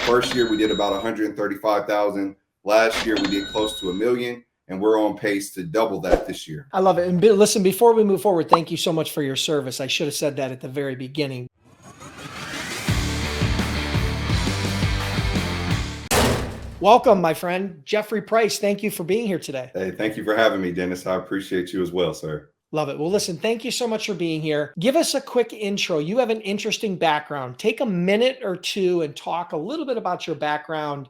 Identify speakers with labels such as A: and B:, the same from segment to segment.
A: First year we did about 135,000. Last year we did close to 1 million, and we're on pace to double that this year.
B: I love it. And listen, before we move forward, thank you so much for your service. I should have said that at the very beginning. Welcome, my friend, Jeffrey Price. Thank you for being here today.
A: Hey, thank you for having me, Dennis. I appreciate you as well, sir.
B: Love it. Well, listen, thank you so much for being here. Give us a quick intro. You have an interesting background. Take a minute or two and talk a little bit about your background,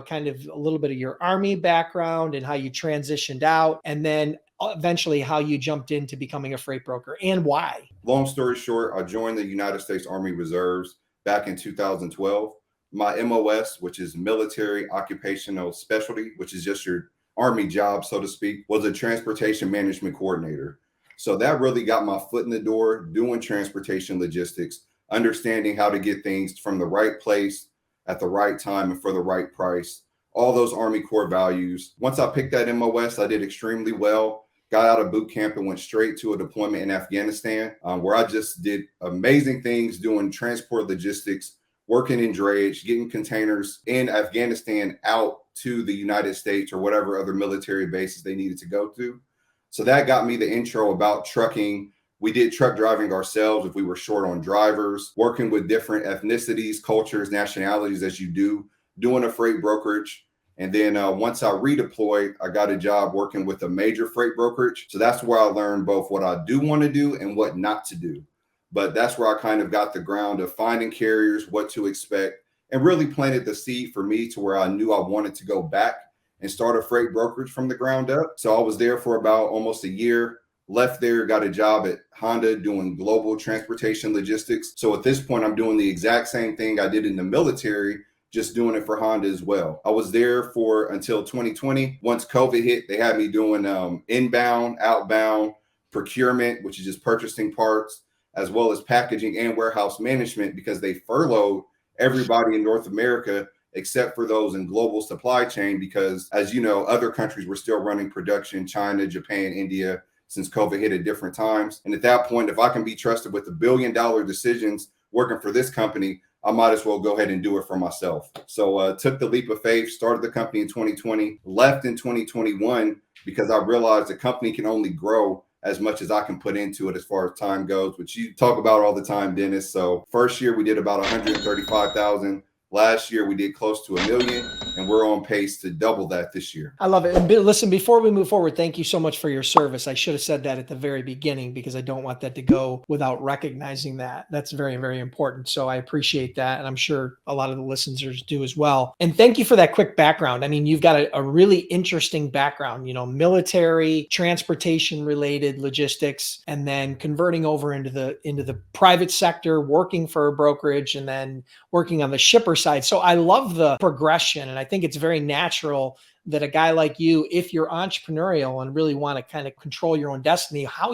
B: kind of a little bit of your Army background and how you transitioned out, and then eventually how you jumped into becoming a freight broker and why.
A: Long story short, I joined the United States Army Reserves back in 2012. My MOS, which is Military Occupational Specialty, which is just your Army job, so to speak, was a transportation management coordinator. So that really got my foot in the door doing transportation logistics, understanding how to get things from the right place at the right time and for the right price, all those Army core values. Once I picked that MOS, I did extremely well, got out of boot camp and went straight to a deployment in Afghanistan, where I just did amazing things doing transport logistics, working in drayage, getting containers in Afghanistan out to the United States or whatever other military bases they needed to go to. So that got me the intro about trucking. We did truck driving ourselves if we were short on drivers, working with different ethnicities, cultures, nationalities as you do, doing a freight brokerage. And then once I redeployed, I got a job working with a major freight brokerage. So that's where I learned both what I do want to do and what not to do. But that's where I kind of got the ground of finding carriers, what to expect, and really planted the seed for me to where I knew I wanted to go back and start a freight brokerage from the ground up. So I was there for about almost a year, left there, got a job at Honda doing global transportation logistics. So at this point, I'm doing the exact same thing I did in the military, just doing it for Honda as well. I was there for until 2020. Once COVID hit, they had me doing inbound, outbound procurement, which is just purchasing parts, as well as packaging and warehouse management, because they furloughed everybody in North America except for those in global supply chain, because as you know, other countries were still running production, China, Japan, India, since COVID hit at different times. And at that point, if I can be trusted with $1 billion decisions working for this company, I might as well go ahead and do it for myself. So took the leap of faith, started the company in 2020, left in 2021 because I realized the company can only grow as much as I can put into it as far as time goes, which you talk about all the time, Dennis. So first year we did about 135,000. Last year we did close to 1 million, and we're on pace to double that this year.
B: I love it. And listen, before we move forward, thank you so much for your service. I should have said that at the very beginning because I don't want that to go without recognizing that. That's very, very important. So I appreciate that. And I'm sure a lot of the listeners do as well. And thank you for that quick background. I mean, you've got a really interesting background, military, transportation related logistics, and then converting over into the private sector, working for a brokerage, and then working on the shipper side. So I love the progression. And I think it's very natural that a guy like you, if you're entrepreneurial and really want to kind of control your own destiny, how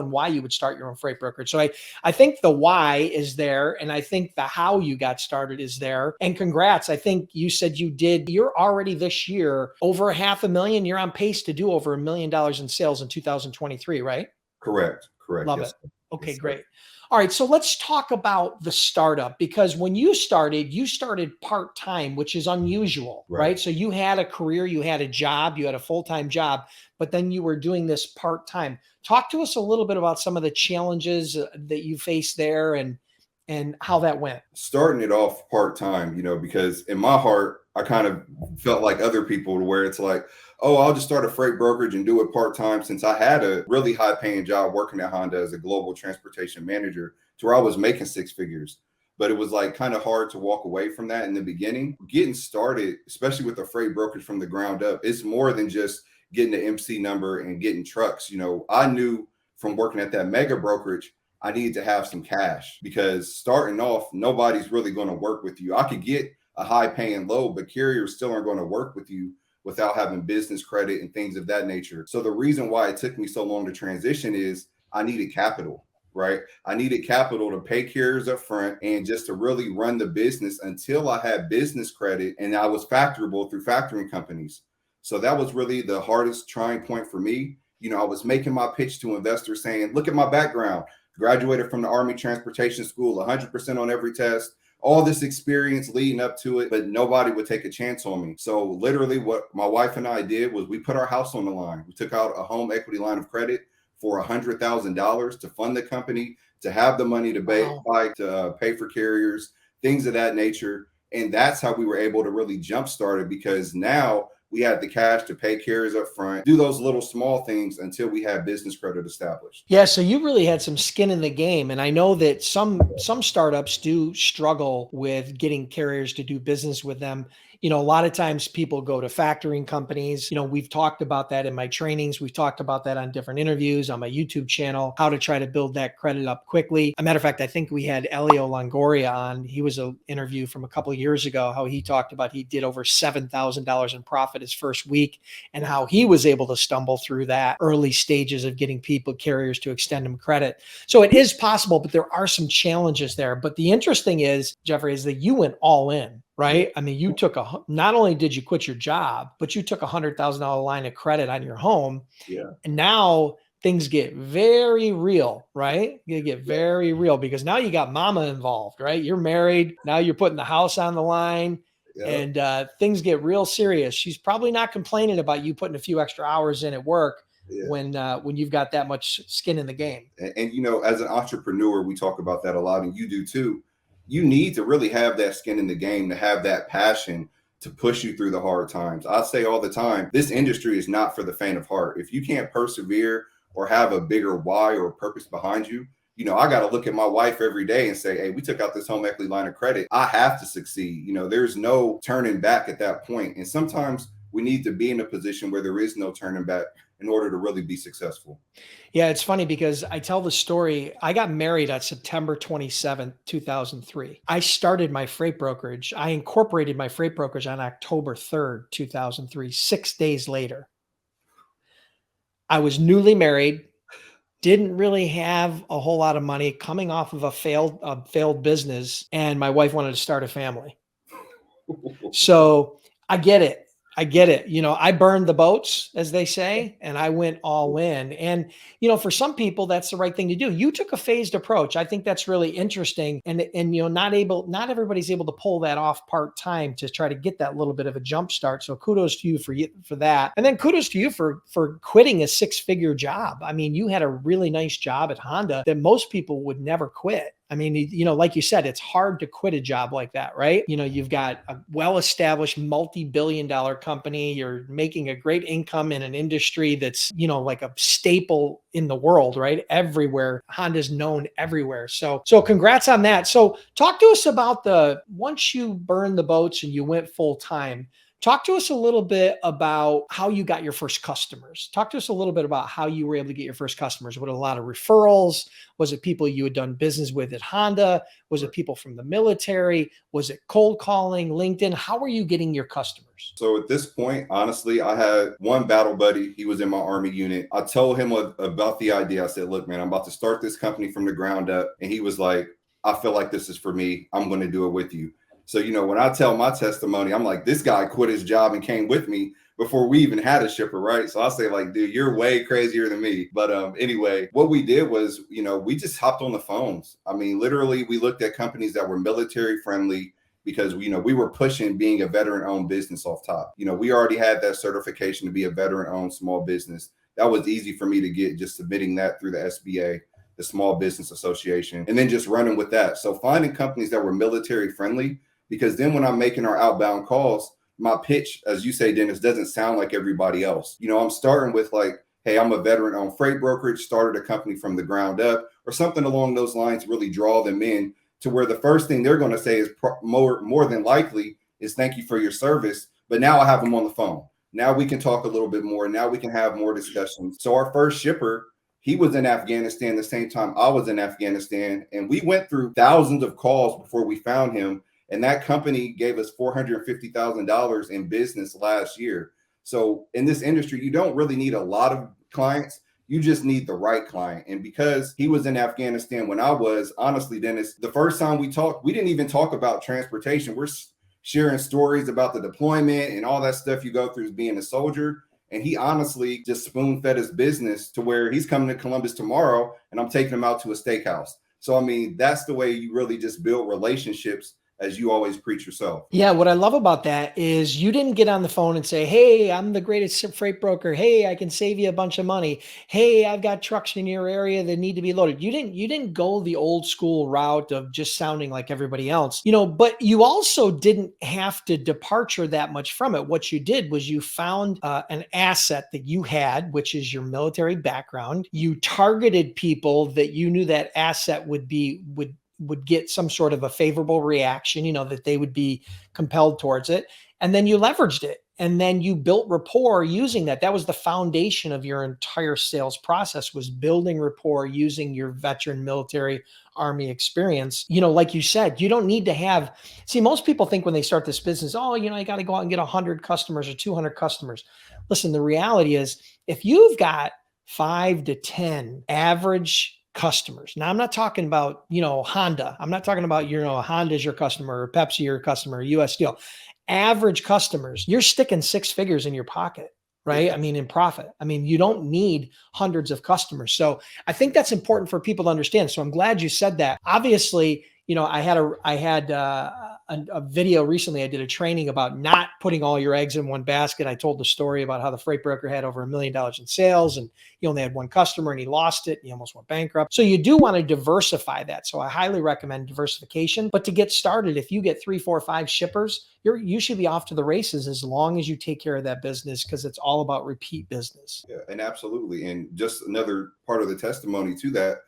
B: and why you would start your own freight brokerage. So I think the why is there. And I think the how you got started is there. And congrats. I think you said you're already this year over 500,000. You're on pace to do over $1 million in sales in 2023, right?
A: Correct.
B: Love
A: yes,
B: it. Okay,
A: yes,
B: great. All right. So let's talk about the startup, because when you started part-time, which is unusual, right? So you had a career, you had a job, you had a full-time job, but then you were doing this part-time. Talk to us a little bit about some of the challenges that you faced there and how that went.
A: Starting it off part-time, because in my heart, I kind of felt like other people where it's like, oh, I'll just start a freight brokerage and do it part-time, since I had a really high-paying job working at Honda as a global transportation manager to where I was making six figures. But it was like kind of hard to walk away from that in the beginning. Getting started, especially with a freight brokerage from the ground up, it's more than just getting the MC number and getting trucks. I knew from working at that mega brokerage, I needed to have some cash, because starting off, nobody's really going to work with you. I could get a high paying load, but carriers still aren't going to work with you without having business credit and things of that nature. So the reason why it took me so long to transition is I needed capital, right? I needed capital to pay carriers up front and just to really run the business until I had business credit and I was factorable through factoring companies. So that was really the hardest trying point for me. I was making my pitch to investors saying, look at my background, graduated from the Army Transportation School, 100% on every test, all this experience leading up to it, but nobody would take a chance on me. So literally what my wife and I did was we put our house on the line. We took out a home equity line of credit for $100,000 to fund the company, to have the money to pay for carriers, things of that nature. And that's how we were able to really jumpstart it, because now we had the cash to pay carriers up front, do those little small things until we had business credit established.
B: Yeah, so you really had some skin in the game, and I know that some startups do struggle with getting carriers to do business with them. A lot of times people go to factoring companies. We've talked about that in my trainings. We've talked about that on different interviews on my YouTube channel, how to try to build that credit up quickly. As a matter of fact, I think we had Elio Longoria on. He was an interview from a couple of years ago, how he talked about he did over $7,000 in profit his first week, and how he was able to stumble through that early stages of getting carriers to extend them credit. So it is possible, but there are some challenges there. But the interesting is, Jeffrey, is that you went all in. Right? I mean, you took not only did you quit your job, but you took $100,000 line of credit on your home.
A: Yeah.
B: And now things get very real, right? You get very real, because now you got mama involved, right? You're married. Now you're putting the house on the line. Yeah. And things get real serious. She's probably not complaining about you putting a few extra hours in at work. Yeah. When you've got that much skin in the game.
A: And as an entrepreneur, we talk about that a lot, and you do too. You need to really have that skin in the game, to have that passion to push you through the hard times. I say all the time, this industry is not for the faint of heart. If you can't persevere or have a bigger why or purpose behind you, I got to look at my wife every day and say, hey, we took out this home equity line of credit. I have to succeed. There's no turning back at that point. And sometimes we need to be in a position where there is no turning back in order to really be successful.
B: Yeah, it's funny because I tell the story. I got married on September 27th, 2003. I started my freight brokerage. I incorporated my freight brokerage on October 3rd, 2003, 6 days later. I was newly married, didn't really have a whole lot of money, coming off of a failed business, and my wife wanted to start a family. So I get it. I burned the boats, as they say, and I went all in. And, for some people, that's the right thing to do. You took a phased approach. I think that's really interesting. And not everybody's able to pull that off part-time to try to get that little bit of a jump start. So kudos to you for that. And then kudos to you for quitting a six-figure job. I mean, you had a really nice job at Honda that most people would never quit. I mean, like you said, it's hard to quit a job like that, right? You've got a well-established multi-billion-dollar company. You're making a great income in an industry that's, like a staple in the world, right? Everywhere. Honda's known everywhere. So congrats on that. So talk to us about once you burned the boats and you went full time, talk to us a little bit about how you got your first customers. Talk to us a little bit about how you were able to get your first customers. Was it a lot of referrals? Was it people you had done business with at Honda? Was it people from the military? Was it cold calling, LinkedIn? How were you getting your customers?
A: So at this point, honestly, I had one battle buddy. He was in my Army unit. I told him about the idea. I said, look, man, I'm about to start this company from the ground up. And he was like, I feel like this is for me. I'm going to do it with you. So, when I tell my testimony, I'm like, this guy quit his job and came with me before we even had a shipper, right? So I say, like, dude, you're way crazier than me. But anyway, what we did was, we just hopped on the phones. I mean, literally, we looked at companies that were military friendly, because, we were pushing being a veteran-owned business off top. We already had that certification to be a veteran-owned small business. That was easy for me to get, just submitting that through the SBA, the Small Business Association, and then just running with that. So finding companies that were military friendly, because then when I'm making our outbound calls, my pitch, as you say, Dennis, doesn't sound like everybody else. I'm starting with like, hey, I'm a veteran-owned freight brokerage, started a company from the ground up, or something along those lines to really draw them in, to where the first thing they're going to say is more than likely is thank you for your service. But now I have them on the phone. Now we can talk a little bit more. Now we can have more discussions. So our first shipper, he was in Afghanistan the same time I was in Afghanistan. And we went through thousands of calls before we found him. And that company gave us $450,000 in business last year. So in this industry, you don't really need a lot of clients. You just need the right client. And because he was in Afghanistan when I was, honestly, Dennis, the first time we talked, we didn't even talk about transportation. We're sharing stories about the deployment and all that stuff you go through as being a soldier. And he honestly just spoon-fed his business to where he's coming to Columbus tomorrow and I'm taking him out to a steakhouse. So, I mean, that's the way you really just build relationships as you always preach yourself.
B: Yeah, what I love about that is you didn't get on the phone and say, "Hey, I'm the greatest freight broker. Hey, I can save you a bunch of money. Hey, I've got trucks in your area that need to be loaded." You didn't go the old school route of just sounding like everybody else. But you also didn't have to departure that much from it. What you did was you found an asset that you had, which is your military background. You targeted people that you knew that asset would get some sort of a favorable reaction, that they would be compelled towards it. And then you leveraged it. And then you built rapport using that. That was the foundation of your entire sales process, was building rapport using your veteran military Army experience. Like you said, you don't need to see, most people think when they start this business, oh, I got to go out and get 100 customers or 200 customers. Listen, the reality is if you've got 5 to 10 average customers. Now, I'm not talking about, Honda. I'm not talking about, Honda's your customer or Pepsi your customer, or US Steel. Average customers, you're sticking 6 figures in your pocket, right? I mean, in profit. I mean, you don't need hundreds of customers. So I think that's important for people to understand. So I'm glad you said that. Obviously, I had a video recently. I did a training about not putting all your eggs in one basket. I told the story about how the freight broker had over $1 million in sales, and he only had one customer, and he lost it, and he almost went bankrupt. So you do want to diversify that. So I highly recommend diversification. But to get started, if you get 3, 4, 5 shippers, you should be off to the races as long as you take care of that business, because it's all about repeat business.
A: Yeah, and absolutely. And just another part of the testimony to that,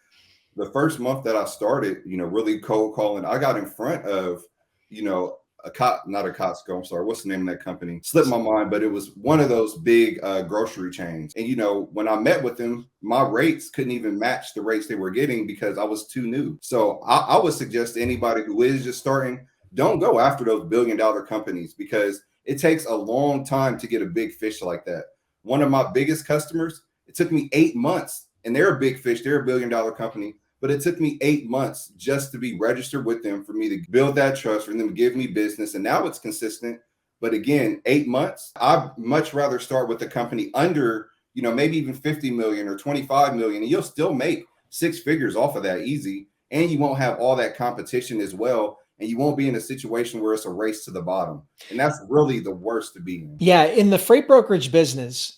A: the first month that I started, really cold calling, I got in front of, not a Costco, I'm sorry, what's the name of that company? Slipped my mind, but it was one of those big grocery chains. And, when I met with them, my rates couldn't even match the rates they were getting because I was too new. So I would suggest to anybody who is just starting, don't go after those $1 billion companies, because it takes a long time to get a big fish like that. One of my biggest customers, it took me 8 months, and they're a big fish. They're a $1 billion company. But it took me 8 months just to be registered with them, for me to build that trust, for them to give me business. And now it's consistent. But again, 8 months, I'd much rather start with a company under, maybe even 50 million or 25 million, and you'll still make 6 figures off of that easy. And you won't have all that competition as well. And you won't be in a situation where it's a race to the bottom. And that's really the worst to be in.
B: Yeah. In the freight brokerage business,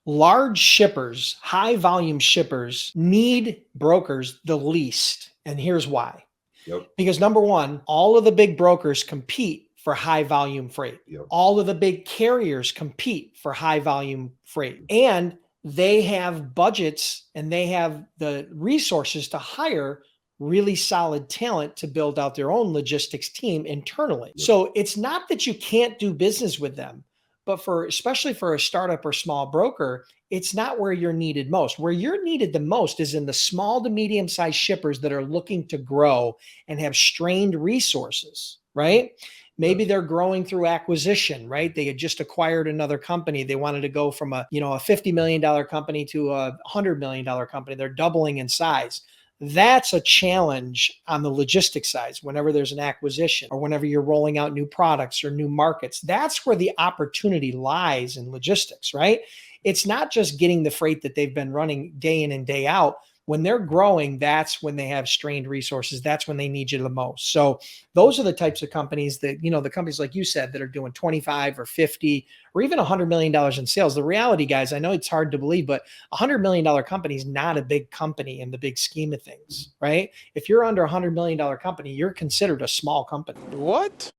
B: large shippers, high volume shippers need brokers the least. And here's why.
A: Yep.
B: Because number one, all of the big brokers compete for high volume freight.
A: Yep.
B: All of the big carriers compete for high volume freight. And they have budgets and they have the resources to hire really solid talent to build out their own logistics team internally.
A: Yep.
B: So it's not that you can't do business with them, but especially for a startup or small broker, it's not where you're needed most. Where you're needed the most is in the small to medium-sized shippers that are looking to grow and have strained resources, right? Maybe they're growing through acquisition, right? They had just acquired another company. They wanted to go from a $50 million company to a $100 million company. They're doubling in size. That's a challenge on the logistics side. Whenever there's an acquisition or whenever you're rolling out new products or new markets, that's where the opportunity lies in logistics, right? It's not just getting the freight that they've been running day in and day out. When they're growing, that's when they have strained resources. That's when they need you the most. So those are the types of companies that, the companies like you said that are doing 25 or 50 or even $100 million in sales. The reality, guys, I know it's hard to believe, but $100 million company is not a big company in the big scheme of things, right? If you're under $100 million company, you're considered a small company.
C: What?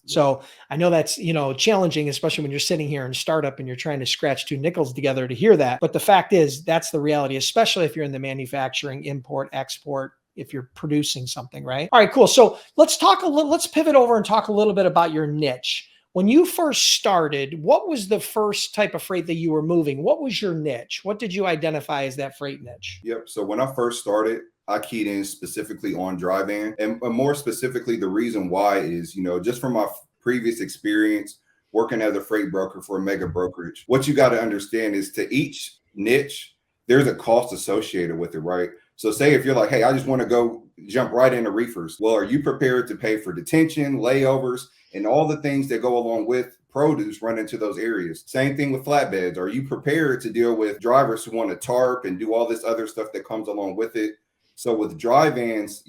B: So I know that's, challenging, especially when you're sitting here in startup and you're trying to scratch 2 nickels together to hear that. But the fact is, that's the reality, especially if you're in the manufacturing, import, export, if you're producing something, right? All right, cool. So let's pivot over and talk a little bit about your niche. When you first started, what was the first type of freight that you were moving? What was your niche? What did you identify as that freight niche?
A: Yep. So when I first started, I keyed in specifically on dry van, and more specifically, the reason why is, just from my previous experience working as a freight broker for a mega brokerage, what you got to understand is to each niche, there's a cost associated with it, right? So say if you're like, hey, I just want to go jump right into reefers. Well, are you prepared to pay for detention, layovers, and all the things that go along with produce run into those areas? Same thing with flatbeds. Are you prepared to deal with drivers who want to tarp and do all this other stuff that comes along with it? So with dry vans,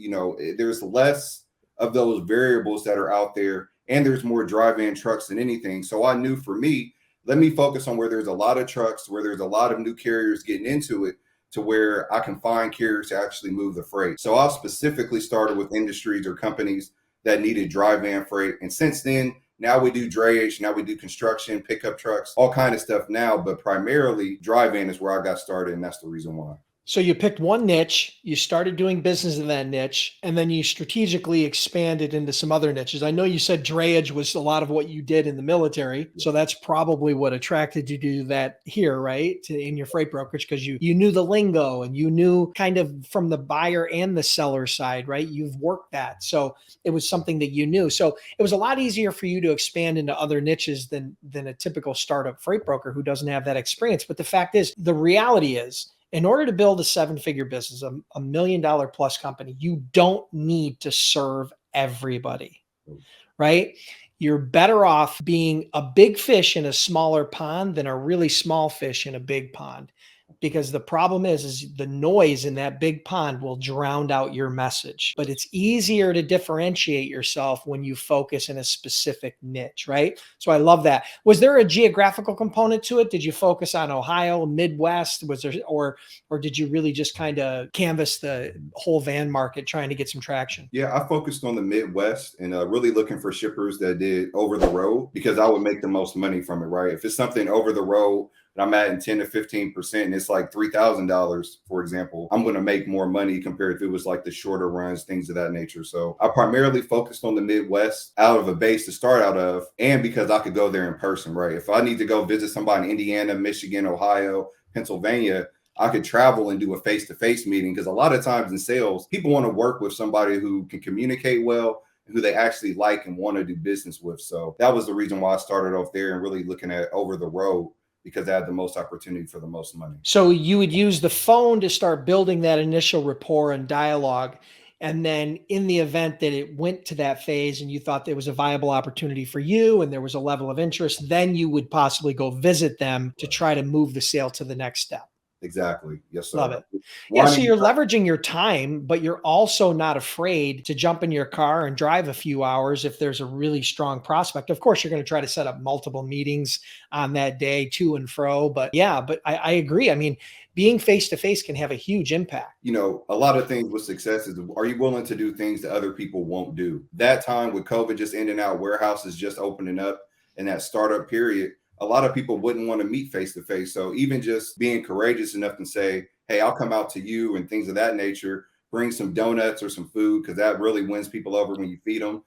A: there's less of those variables that are out there. And there's more drive-in trucks than anything. So I knew for me, let me focus on where there's a lot of trucks, where there's a lot of new carriers getting into it, to where I can find carriers to actually move the freight. So I specifically started with industries or companies that needed drive-in freight. And since then, now we do drayage, now we do construction, pickup trucks, all kind of stuff now, but primarily drive-in is where I got started, and that's the reason why.
B: So you picked one niche, you started doing business in that niche, and then you strategically expanded into some other niches. I know you said drayage was a lot of what you did in the military. So that's probably what attracted you to do that here, right? In your freight brokerage, because you knew the lingo and you knew kind of from the buyer and the seller side, right? You've worked that. So it was something that you knew. So it was a lot easier for you to expand into other niches than a typical startup freight broker who doesn't have that experience. But the fact is, the reality is, in order to build a 7-figure business, a $1 million plus company, you don't need to serve everybody, right? You're better off being a big fish in a smaller pond than a really small fish in a big pond. Because the problem is the noise in that big pond will drown out your message. But it's easier to differentiate yourself when you focus in a specific niche, right? So I love that. Was there a geographical component to it? Did you focus on Ohio, Midwest? Was there, or did you really just kind of canvas the whole van market trying to get some traction?
A: Yeah, I focused on the Midwest and really looking for shippers that did over the road, because I would make the most money from it, right? If it's something over the road, I'm adding 10 to 15%, and it's like $3,000, for example, I'm going to make more money compared if it was like the shorter runs, things of that nature. So I primarily focused on the Midwest out of a base to start out of, and because I could go there in person, right? If I need to go visit somebody in Indiana, Michigan, Ohio, Pennsylvania, I could travel and do a face-to-face meeting, because a lot of times in sales, people want to work with somebody who can communicate well, who they actually like and want to do business with. So that was the reason why I started off there and really looking at over the road, because I had the most opportunity for the most money.
B: So you would use the phone to start building that initial rapport and dialogue. And then in the event that it went to that phase and you thought there was a viable opportunity for you and there was a level of interest, then you would possibly go visit them to try to move the sale to the next step.
A: Exactly. Yes, sir.
B: Love it. Yeah. So you're leveraging your time, but you're also not afraid to jump in your car and drive a few hours if there's a really strong prospect. Of course, you're going to try to set up multiple meetings on that day, to and fro. But yeah, but I agree. I mean, being face-to-face can have a huge impact.
A: You know, a lot of things with success is, are you willing to do things that other people won't do? That time with COVID just ending out, warehouses just opening up, in that startup period, a lot of people wouldn't want to meet face to face. So even just being courageous enough to say, hey, I'll come out to you and things of that nature, bring some donuts or some food, because that really wins people over when you feed them.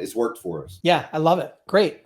A: It's worked for us.
B: Yeah, I love it. Great.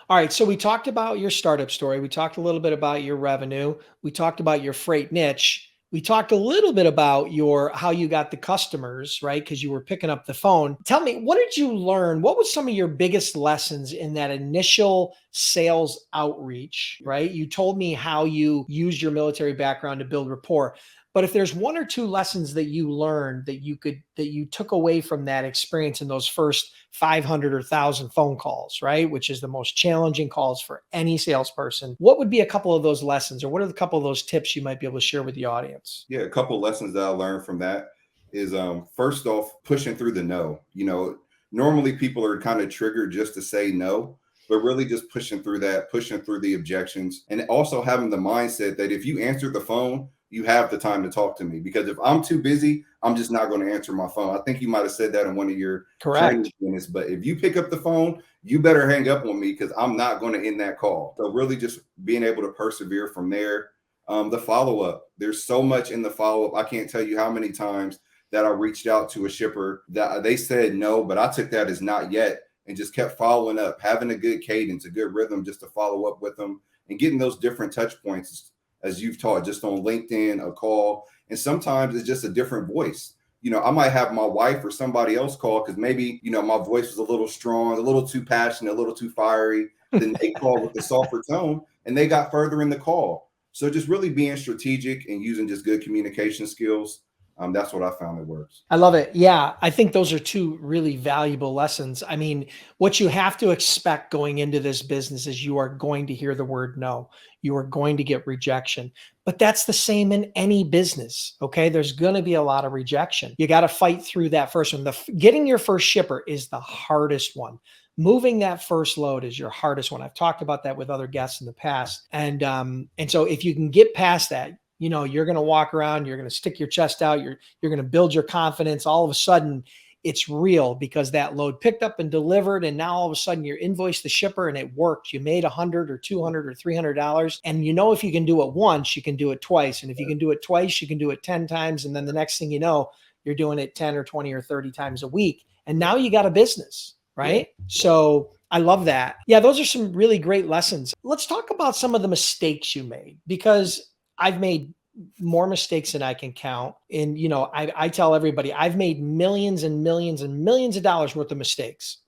B: All right. So we talked about your startup story. We talked a little bit about your revenue. We talked about your freight niche. We talked a little bit about how you got the customers, right? Because you were picking up the phone. Tell me, what did you learn? What was some of your biggest lessons in that initial sales outreach, right? You told me how you used your military background to build rapport. But if there's one or two lessons that you learned that you took away from that experience in those first 500 or 1,000 phone calls, right? Which is the most challenging calls for any salesperson. What would be a couple of those lessons, or what are a couple of those tips you might be able to share with the audience?
A: Yeah, a couple of lessons that I learned from that is first off, pushing through the no. You know, normally people are kind of triggered just to say no, but really just pushing through that, pushing through the objections, and also having the mindset that if you answer the phone, you have the time to talk to me. Because if I'm too busy, I'm just not going to answer my phone. I think you might have said that in one of your training minutes, but if you pick up the phone, you better hang up on me, because I'm not going to end that call. So really just being able to persevere from there. The follow-up, there's so much in the follow-up. I can't tell you how many times that I reached out to a shipper that they said no, but I took that as not yet and just kept following up, having a good cadence, a good rhythm, just to follow up with them and getting those different touch points, as you've taught, just on LinkedIn, a call. And sometimes it's just a different voice. You know, I might have my wife or somebody else call because maybe, you know, my voice was a little strong, a little too passionate, a little too fiery. Then they call with the softer tone and they got further in the call. So just really being strategic and using just good communication skills. That's what I found that works.
B: I love it. Yeah, I think those are two really valuable lessons. I mean, what you have to expect going into this business is you are going to hear the word no. You are going to get rejection. But that's the same in any business. Okay. There's going to be a lot of rejection. You got to fight through that first one. Getting your first shipper is the hardest one. Moving that first load is your hardest one. I've talked about that with other guests in the past. And so if you can get past that, you're going to walk around, you're going to stick your chest out, you're going to build your confidence. All of a sudden, it's real because that load picked up and delivered, and now all of a sudden you're invoiced the shipper and it worked. You made $100 or $200 or $300, and if you can do it once, you can do it twice, and if you can do it twice, you can do it 10 times, and then the next thing you know, you're doing it 10 or 20 or 30 times a week, and now you got a business, right? Yeah. So I love that. Yeah, those are some really great lessons. Let's talk about some of the mistakes you made, because I've made more mistakes than I can count. And, I tell everybody I've made millions and millions and millions of dollars worth of mistakes,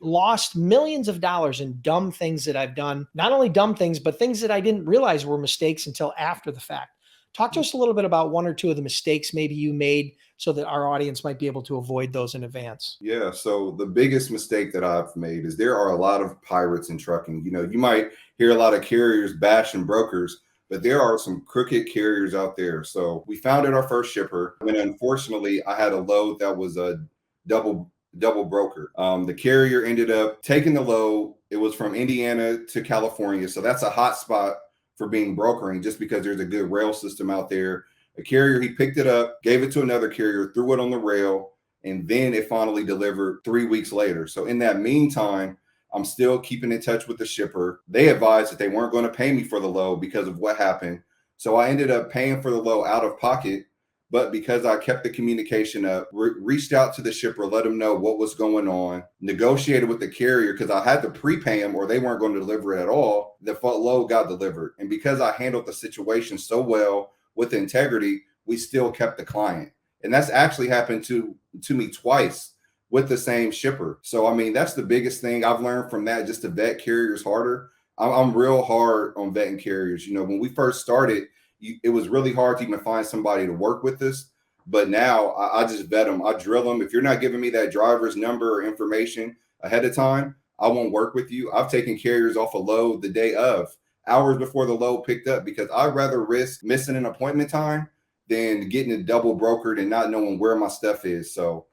B: lost millions of dollars in dumb things that I've done, not only dumb things, but things that I didn't realize were mistakes until after the fact. Talk to us a little bit about one or two of the mistakes maybe you made so that our audience might be able to avoid those in advance.
A: Yeah. So the biggest mistake that I've made is there are a lot of pirates in trucking. You might hear a lot of carriers bashing brokers, but there are some crooked carriers out there. So we founded our first shipper, and unfortunately, I had a load that was a double broker. The carrier ended up taking the load. It was from Indiana to California, so that's a hot spot for being brokering, just because there's a good rail system out there. A carrier, he picked it up, gave it to another carrier, threw it on the rail, and then it finally delivered 3 weeks later. So in that meantime, I'm still keeping in touch with the shipper. They advised that they weren't going to pay me for the load because of what happened. So I ended up paying for the load out of pocket. But because I kept the communication up, reached out to the shipper, let them know what was going on, negotiated with the carrier because I had to prepay them or they weren't going to deliver it at all. The load got delivered. And because I handled the situation so well with integrity, we still kept the client. And that's actually happened to me twice with the same shipper. So, I mean, that's the biggest thing I've learned from that, just to vet carriers harder. I'm real hard on vetting carriers. When we first started, it was really hard to even find somebody to work with us. But now I just vet them. I drill them. If you're not giving me that driver's number or information ahead of time, I won't work with you. I've taken carriers off a load the day of, hours before the load picked up, because I'd rather risk missing an appointment time than getting it double brokered and not knowing where my stuff is. So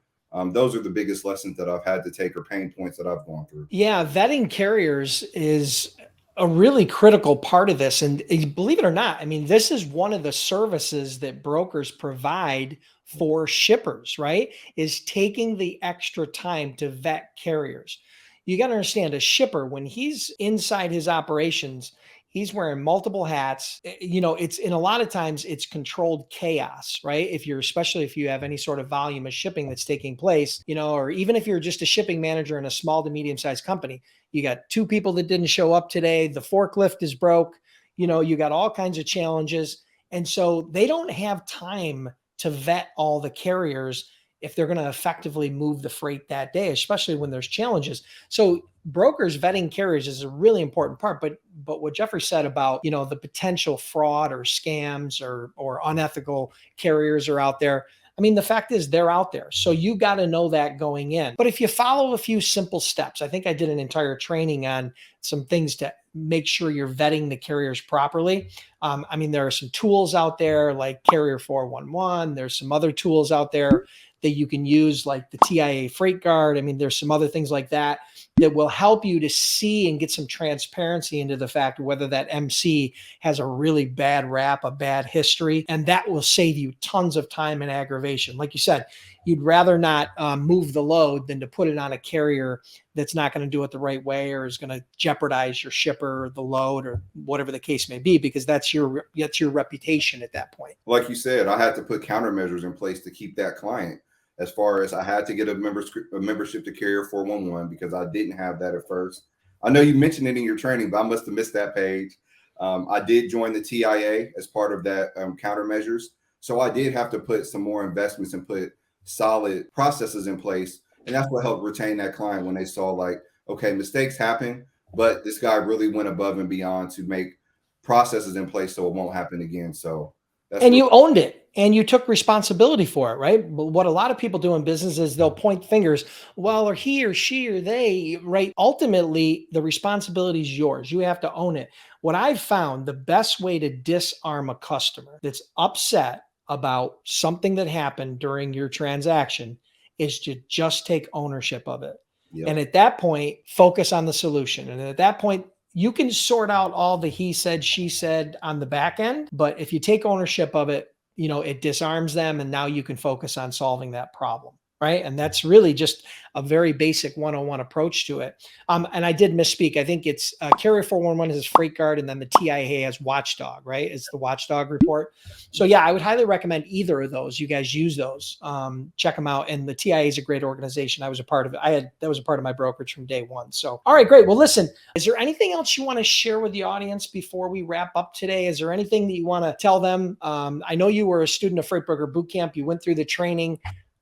A: those are the biggest lessons that I've had to take, or pain points that I've gone through.
B: Yeah, vetting carriers is a really critical part of this. And believe it or not, I mean, this is one of the services that brokers provide for shippers, right? Is taking the extra time to vet carriers. You got to understand, a shipper, when he's inside his operations, he's wearing multiple hats. It's in a lot of times it's controlled chaos, right? Especially if you have any sort of volume of shipping that's taking place, or even if you're just a shipping manager in a small to medium sized company, you got 2 people that didn't show up today. The forklift is broke. You got all kinds of challenges. And so they don't have time to vet all the carriers if they're going to effectively move the freight that day, especially when there's challenges. So brokers vetting carriers is a really important part. But what Jeffrey said about, the potential fraud or scams or unethical carriers are out there. I mean, the fact is they're out there. So you got to know that going in. But if you follow a few simple steps, I think I did an entire training on some things to make sure you're vetting the carriers properly. I mean, there are some tools out there like Carrier 411. There's some other tools out there that you can use like the TIA Freight Guard. I mean, there's some other things like that will help you to see and get some transparency into the fact whether that MC has a really bad rap, a bad history, and that will save you tons of time and aggravation. Like you said, you'd rather not move the load than to put it on a carrier that's not going to do it the right way or is going to jeopardize your shipper or the load or whatever the case may be, because that's your reputation at that point.
A: Like you said, I had to put countermeasures in place to keep that client. As far as I had to get a membership to Carrier 411 because I didn't have that at first. I know you mentioned it in your training, but I must have missed that page. I did join the TIA as part of that countermeasures. So I did have to put some more investments and put solid processes in place. And that's what helped retain that client when they saw like, okay, mistakes happen, but this guy really went above and beyond to make processes in place so it won't happen again. So That's
B: And
A: real.
B: you owned it and you took responsibility for it, right? But what a lot of people do in business is they'll point fingers, well, or he or she or they, right? Ultimately, the responsibility is yours. You have to own it. What I've found the best way to disarm a customer that's upset about something that happened during your transaction is to just take ownership of it. And
A: Yep.
B: at that point, focus on the solution. And at that point, you can sort out all the he said, she said on the back end. But if you take ownership of it, it disarms them. And now you can focus on solving that problem. Right. And that's really just a very basic 101 approach to it. And I did misspeak. I think it's Carrier 411 is Freight Guard, and then the TIA has Watchdog, right? It's the Watchdog report. So yeah, I would highly recommend either of those. You guys use those. Check them out. And the TIA is a great organization. I was a part of it. That was a part of my brokerage from day one. So, all right, great. Well, listen, is there anything else you want to share with the audience before we wrap up today? Is there anything that you want to tell them? I know you were a student of Freight Broker Bootcamp. You went through the training.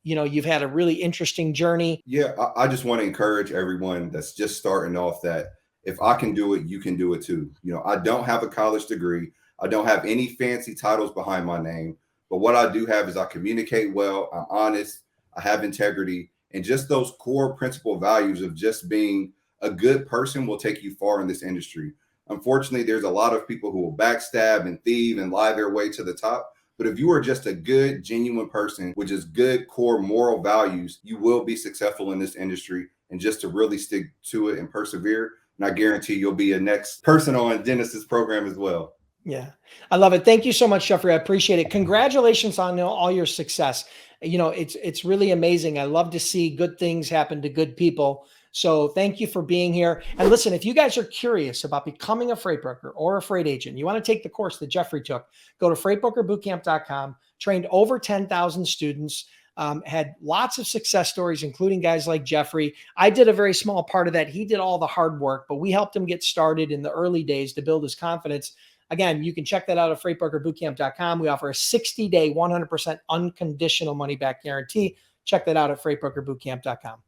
B: You've had a really interesting journey.
A: Yeah, I just want to encourage everyone that's just starting off that if I can do it, you can do it too. I don't have a college degree. I don't have any fancy titles behind my name. But what I do have is I communicate well, I'm honest, I have integrity, and just those core principal values of just being a good person will take you far in this industry. Unfortunately, there's a lot of people who will backstab and thieve and lie their way to the top. But if you are just a good, genuine person with just good core moral values, you will be successful in this industry. And just to really stick to it and persevere, and I guarantee you'll be a next person on Dennis's program as well.
B: Yeah, I love it. Thank you so much, Jeffrey. I appreciate it. Congratulations on all your success. It's really amazing. I love to see good things happen to good people. So thank you for being here. And listen, if you guys are curious about becoming a freight broker or a freight agent, you want to take the course that Jeffrey took, go to freightbrokerbootcamp.com, trained over 10,000 students, had lots of success stories, including guys like Jeffrey. I did a very small part of that. He did all the hard work, but we helped him get started in the early days to build his confidence. Again, you can check that out at freightbrokerbootcamp.com. We offer a 60-day, 100% unconditional money back guarantee. Check that out at freightbrokerbootcamp.com.